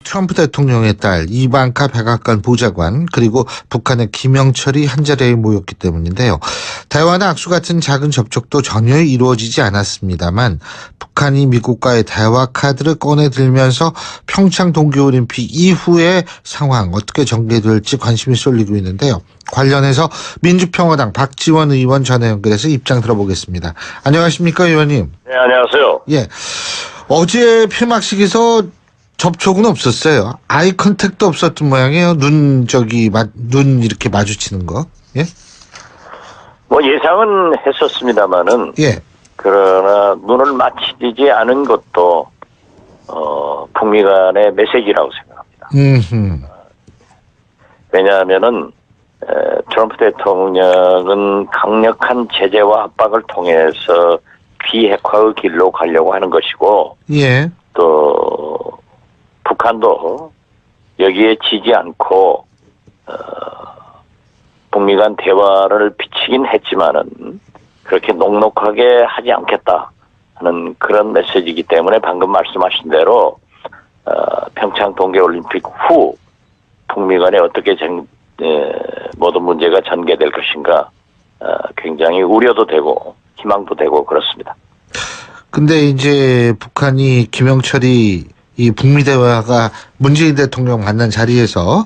트럼프 대통령의 딸 이방카 백악관 보좌관 그리고 북한의 김영철이 한자리에 모였기 때문인데요. 대화나 악수 같은 작은 접촉도 전혀 이루어지지 않았습니다만 북한이 미국과의 대화 카드를 꺼내들면서 평창 동계올림픽 이후의 상황 어떻게 전개될지 관심이 쏠리고 있는데요. 관련해서 민주평화당 박지원 의원 전화 연결해서 입장 들어보겠습니다. 안녕하십니까, 의원님? 네, 안녕하세요. 예. 어제 폐막식에서 접촉은 없었어요. 아이 컨택도 없었던 모양이에요. 눈 이렇게 마주치는 거. 예? 뭐 예상은 했었습니다만은. 예. 그러나 눈을 마주치지 않은 것도 북미 간의 메시지라고 생각합니다. 왜냐하면은 트럼프 대통령은 강력한 제재와 압박을 통해서 비핵화의 길로 가려고 하는 것이고, 예. 또 북한도 여기에 지지 않고 북미 간 대화를 비치긴 했지만은 그렇게 녹록하게 하지 않겠다 하는 그런 메시지이기 때문에 방금 말씀하신 대로 평창 동계올림픽 후 북미 간에 어떻게 모든 문제가 전개될 것인가 굉장히 우려도 되고 희망도 되고 그렇습니다. 근데 이제 북한이 김영철이 이 북미 대화가 문재인 대통령 만난 자리에서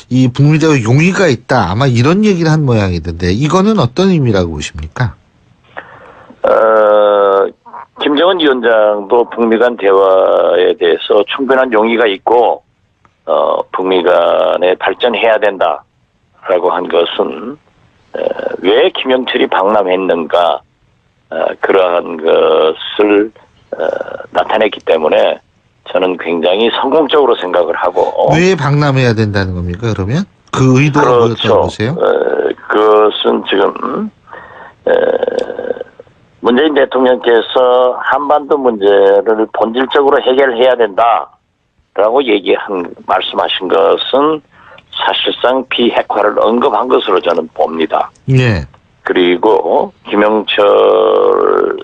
이 북미 대화 용의가 있다 아마 이런 얘기를 한 모양이던데 이거는 어떤 의미라고 보십니까? 김정은 위원장도 북미 간 대화에 대해서 충분한 용의가 있고 북미 간에 발전해야 된다라고 한 것은 왜 김영철이 방남했는가 그러한 것을 나타냈기 때문에 저는 굉장히 성공적으로 생각을 하고. 왜 방남해야 된다는 겁니까, 그러면? 그 의도가 그렇죠. 뭐였다고 보세요? 그것은 지금 문재인 대통령께서 한반도 문제를 본질적으로 해결해야 된다라고 말씀하신 것은 사실상 비핵화를 언급한 것으로 저는 봅니다. 예. 그리고 김영철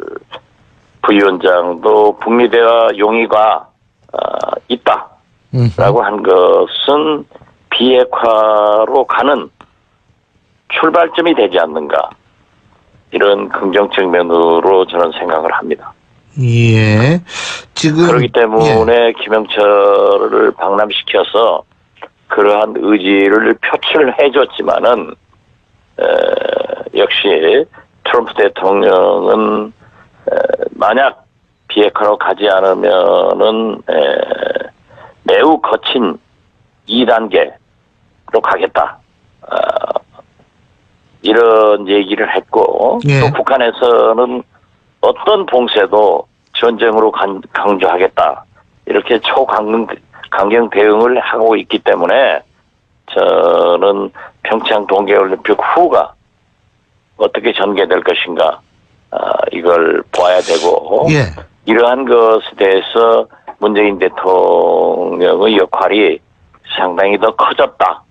부위원장도 북미 대화 용의가 있다라고 한 것은 비핵화로 가는 출발점이 되지 않는가 이런 긍정적 면으로 저는 생각을 합니다. 예. 지금 그렇기 때문에 김영철을 방남시켜서 그러한 의지를 표출해줬지만은 역시 트럼프 대통령은 만약 비핵화로 가지 않으면은 매우 거친 2단계로 가겠다. 이런 얘기를 했고 또 북한에서는 어떤 봉쇄도 전쟁으로 강조하겠다. 이렇게 초강경 대응을 하고 있기 때문에 저는 평창 동계올림픽 후가 어떻게 전개될 것인가 이걸 봐야 되고 이러한 것에 대해서 문재인 대통령의 역할이 상당히 더 커졌다.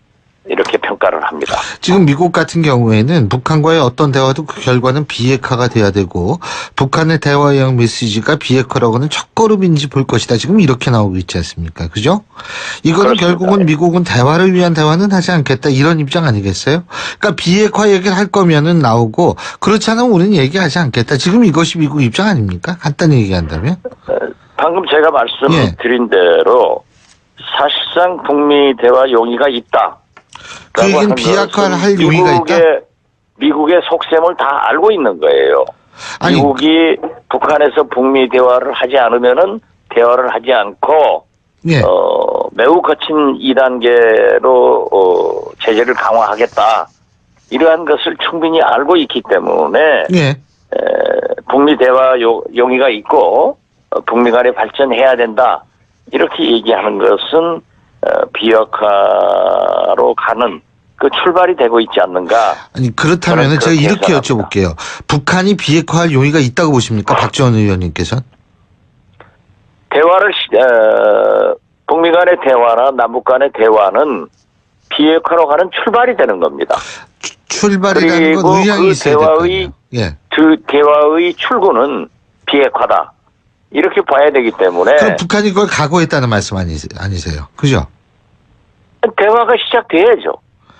이렇게 평가를 합니다. 지금 미국 같은 경우에는 북한과의 어떤 대화도 그 결과는 비핵화가 돼야 되고 북한의 대화형 메시지가 비핵화라고 하는 첫걸음인지 볼 것이다. 지금 이렇게 나오고 있지 않습니까? 그죠? 이거는 그렇습니다. 결국은 미국은 대화를 위한 대화는 하지 않겠다. 이런 입장 아니겠어요? 그러니까 비핵화 얘기를 할 거면은 나오고 그렇지 않으면 우리는 얘기하지 않겠다. 지금 이것이 미국 입장 아닙니까? 간단히 얘기한다면? 방금 제가 말씀드린 대로 사실상 북미 대화 용의가 있다. 그 얘기는 비핵화를 할 용의가 있다? 미국의 속셈을 다 알고 있는 거예요. 아니, 미국이 북한에서 북미 대화를 하지 않으면은 대화를 하지 않고 매우 거친 2단계로 제재를 강화하겠다. 이러한 것을 충분히 알고 있기 때문에 북미 대화 용의가 있고 북미 간에 발전해야 된다. 이렇게 얘기하는 것은 비핵화로 가는 그 출발이 되고 있지 않는가. 아니 그렇다면 제가 이렇게 여쭤볼게요. 북한이 비핵화할 용의가 있다고 보십니까? 박지원 의원님께서는? 대화를 북미 간의 대화나 남북 간의 대화는 비핵화로 가는 출발이 되는 겁니다. 출발이라는 건 의향이 있어야 될 거 아니에요. 그 대화의 출구는 비핵화다. 이렇게 봐야 되기 때문에 그럼 북한이 그걸 각오했다는 말씀 아니세요? 그죠? 대화가 시작돼야죠.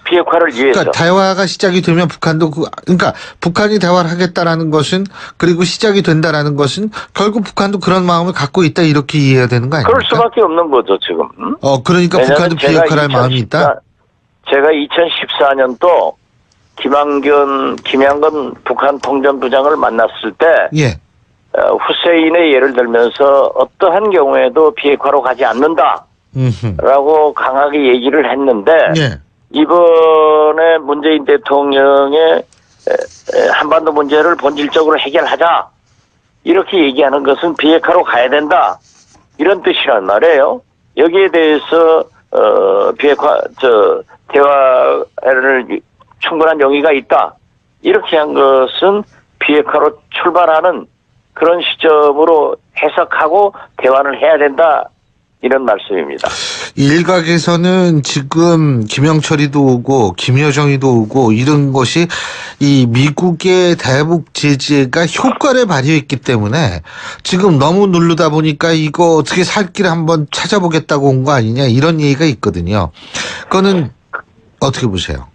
비핵화를 위해서. 그러니까 대화가 시작이 되면 북한도 그러니까 북한이 대화를 하겠다라는 것은 그리고 시작이 된다라는 것은 결국 북한도 그런 마음을 갖고 있다 이렇게 이해해야 되는 거 아닙니까? 그럴 수밖에 없는 거죠 지금. 그러니까 북한도 비핵화할 마음이 있다. 제가 2014년도 김양건 북한 통전부장을 만났을 때 예. 후세인의 예를 들면서 어떠한 경우에도 비핵화로 가지 않는다라고 강하게 얘기를 했는데 예. 이번에 문재인 대통령의 한반도 문제를 본질적으로 해결하자 이렇게 얘기하는 것은 비핵화로 가야 된다 이런 뜻이란 말이에요. 여기에 대해서 대화를 충분한 용의가 있다 이렇게 한 것은 비핵화로 출발하는 그런 시점으로 해석하고 대화를 해야 된다 이런 말씀입니다. 일각에서는 지금 김영철이도 오고 김여정이도 오고 이런 것이 이 미국의 대북 제재가 효과를 발휘했기 때문에 지금 너무 누르다 보니까 이거 어떻게 살 길을 한번 찾아보겠다고 온 거 아니냐 이런 얘기가 있거든요. 그거는 어떻게 보세요?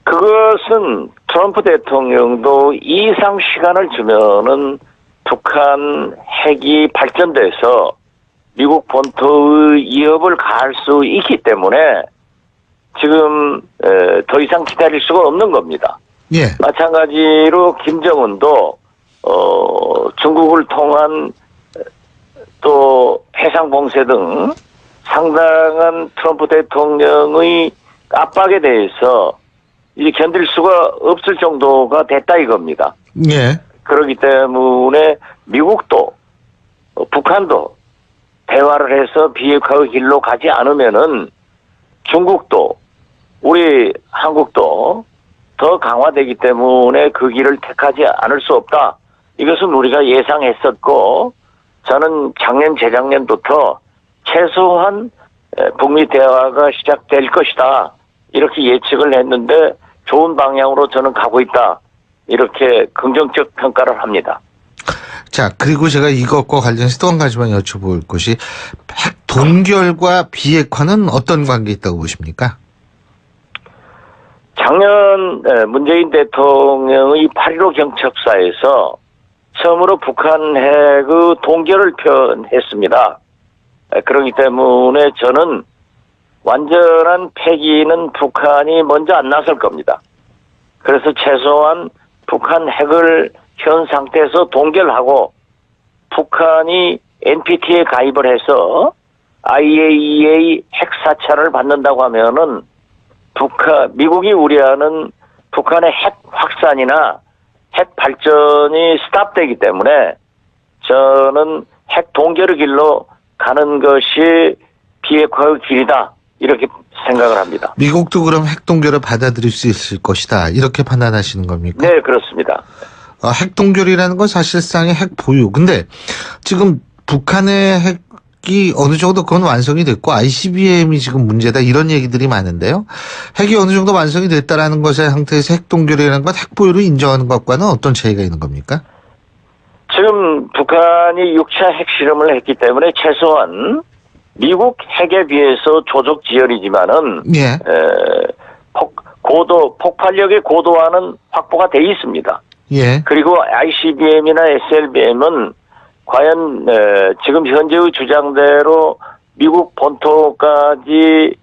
그것은 트럼프 대통령도 이상 시간을 주면은 북한 핵이 발전돼서 미국 본토의 위협을 가할 수 있기 때문에 지금 더 이상 기다릴 수가 없는 겁니다. 예. 마찬가지로 김정은도 중국을 통한 또 해상 봉쇄 등 상당한 트럼프 대통령의 압박에 대해서 이제 견딜 수가 없을 정도가 됐다 이겁니다. 예. 그렇기 때문에 미국도 북한도 대화를 해서 비핵화의 길로 가지 않으면은 중국도 우리 한국도 더 강화되기 때문에 그 길을 택하지 않을 수 없다. 이것은 우리가 예상했었고 저는 작년 재작년부터 최소한 북미 대화가 시작될 것이다. 이렇게 예측을 했는데 좋은 방향으로 저는 가고 있다. 이렇게 긍정적 평가를 합니다. 자, 그리고 제가 이것과 관련해서 또 한 가지만 여쭤볼 것이 핵 동결과 비핵화는 어떤 관계 있다고 보십니까? 작년 문재인 대통령의 8.15 경첩사에서 처음으로 북한 핵의 동결을 표현했습니다. 그렇기 때문에 저는 완전한 폐기는 북한이 먼저 안 나설 겁니다. 그래서 최소한 북한 핵을 현 상태에서 동결하고 북한이 NPT에 가입을 해서 IAEA 핵 사찰을 받는다고 하면은 미국이 우려하는 북한의 핵 확산이나 핵 발전이 스탑되기 때문에 저는 핵 동결의 길로 가는 것이 비핵화의 길이다. 이렇게 생각을 합니다. 미국도 그럼 핵 동결을 받아들일 수 있을 것이다. 이렇게 판단하시는 겁니까? 네, 그렇습니다. 핵 동결이라는 건 사실상의 핵 보유. 근데 지금 북한의 핵이 어느 정도 그건 완성이 됐고 ICBM이 지금 문제다 이런 얘기들이 많은데요. 핵이 어느 정도 완성이 됐다라는 것의 상태에서 핵 동결이라는 건 핵 보유를 인정하는 것과는 어떤 차이가 있는 겁니까? 지금 북한이 6차 핵실험을 했기 때문에 최소한 미국 핵에 비해서 조적 지열이지만은 예. 폭발력의 고도화는 확보가 돼 있습니다. 예. 그리고 ICBM이나 SLBM은 과연 지금 현재의 주장대로 미국 본토까지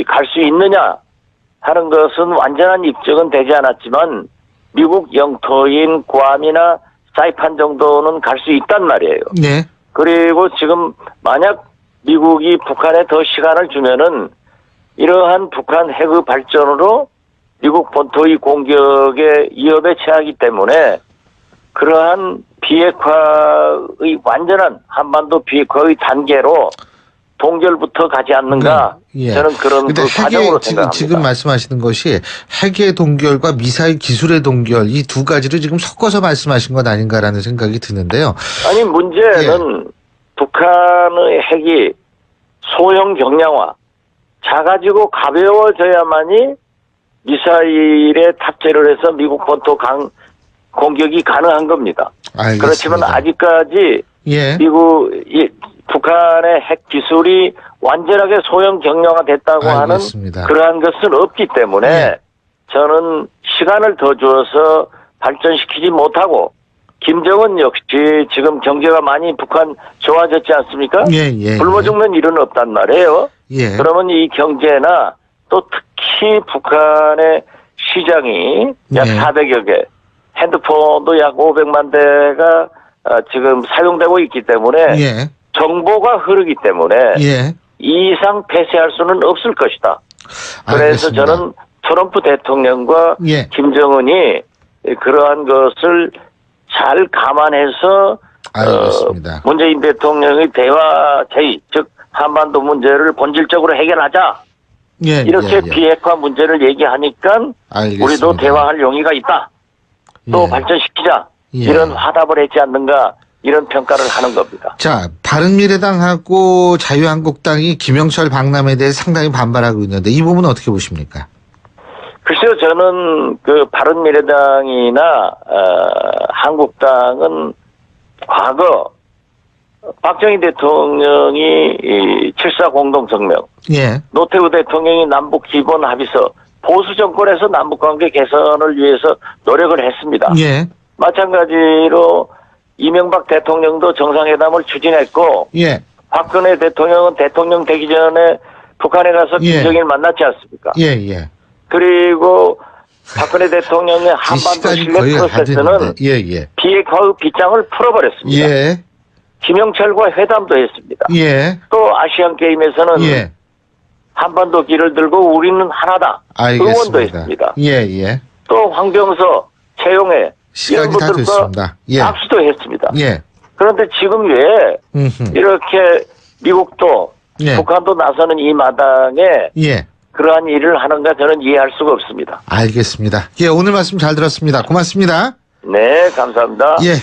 갈 수 있느냐 하는 것은 완전한 입증은 되지 않았지만 미국 영토인 괌이나 사이판 정도는 갈 수 있단 말이에요. 네. 그리고 지금 만약 미국이 북한에 더 시간을 주면은 이러한 북한 핵의 발전으로 미국 본토의 공격에 위협에 처하기 때문에 그러한 비핵화의 완전한 한반도 비핵화의 단계로 동결부터 가지 않는가 예. 저는 그런 그 과정으로 생각합니다. 지금 말씀하시는 것이 핵의 동결과 미사일 기술의 동결 이 두 가지를 지금 섞어서 말씀하신 것 아닌가라는 생각이 드는데요. 아니 문제는 북한의 핵이 소형 경량화 작아지고 가벼워져야만이 미사일에 탑재를 해서 미국 본토 공격이 가능한 겁니다. 알겠습니다. 그렇지만 아직까지 예. 북한의 핵 기술이 완전하게 소형 경량화됐다고 알겠습니다. 하는 그러한 것은 없기 때문에 예. 저는 시간을 더 주어서 발전시키지 못하고 김정은 역시 지금 경제가 많이 북한 좋아졌지 않습니까? 예. 굶어 죽는 일은 없단 말이에요. 예. 그러면 이 경제나 또 특히 북한의 시장이 약 예. 400여 개, 핸드폰도 약 500만 대가 지금 사용되고 있기 때문에 예. 정보가 흐르기 때문에 예. 이 이상 폐쇄할 수는 없을 것이다. 그래서 알겠습니다. 저는 트럼프 대통령과 예. 김정은이 그러한 것을 잘 감안해서 알겠습니다. 문재인 대통령의 대화 제의, 즉 한반도 문제를 본질적으로 해결하자. 예. 이렇게 비핵화 문제를 얘기하니까 알겠습니다. 우리도 대화할 용의가 있다. 또 예. 발전시키자. 예. 이런 화답을 했지 않는가. 이런 평가를 하는 겁니다. 자, 바른미래당하고 자유한국당이 김영철 박람회에 대해 상당히 반발하고 있는데 이 부분은 어떻게 보십니까? 글쎄요, 저는 그 바른미래당이나 한국당은 과거 박정희 대통령이 7.4 공동성명, 예. 노태우 대통령이 남북 기본 합의서, 보수 정권에서 남북관계 개선을 위해서 노력을 했습니다. 예. 마찬가지로 이명박 대통령도 정상회담을 추진했고, 예. 박근혜 대통령은 대통령 되기 전에 북한에 가서 예. 김정일 만났지 않습니까? 예. 그리고 박근혜 대통령의 한반도 시간이 신뢰 거의 다 프로세스는 됐는데. 예. 비핵화의 빗장을 풀어버렸습니다. 예. 김영철과 회담도 했습니다. 예. 또 아시안 게임에서는 예. 한반도 길을 들고 우리는 하나다. 알겠습니다. 응원도 했습니다. 예. 또 황병서, 최용해 이런 시간이 다 분들과 됐습니다. 예. 악수도 했습니다. 예. 그런데 지금 왜 이렇게 미국도 예. 북한도 나서는 이 마당에 예. 그러한 일을 하는가 저는 이해할 수가 없습니다. 알겠습니다. 예, 오늘 말씀 잘 들었습니다. 고맙습니다. 네, 감사합니다. 예.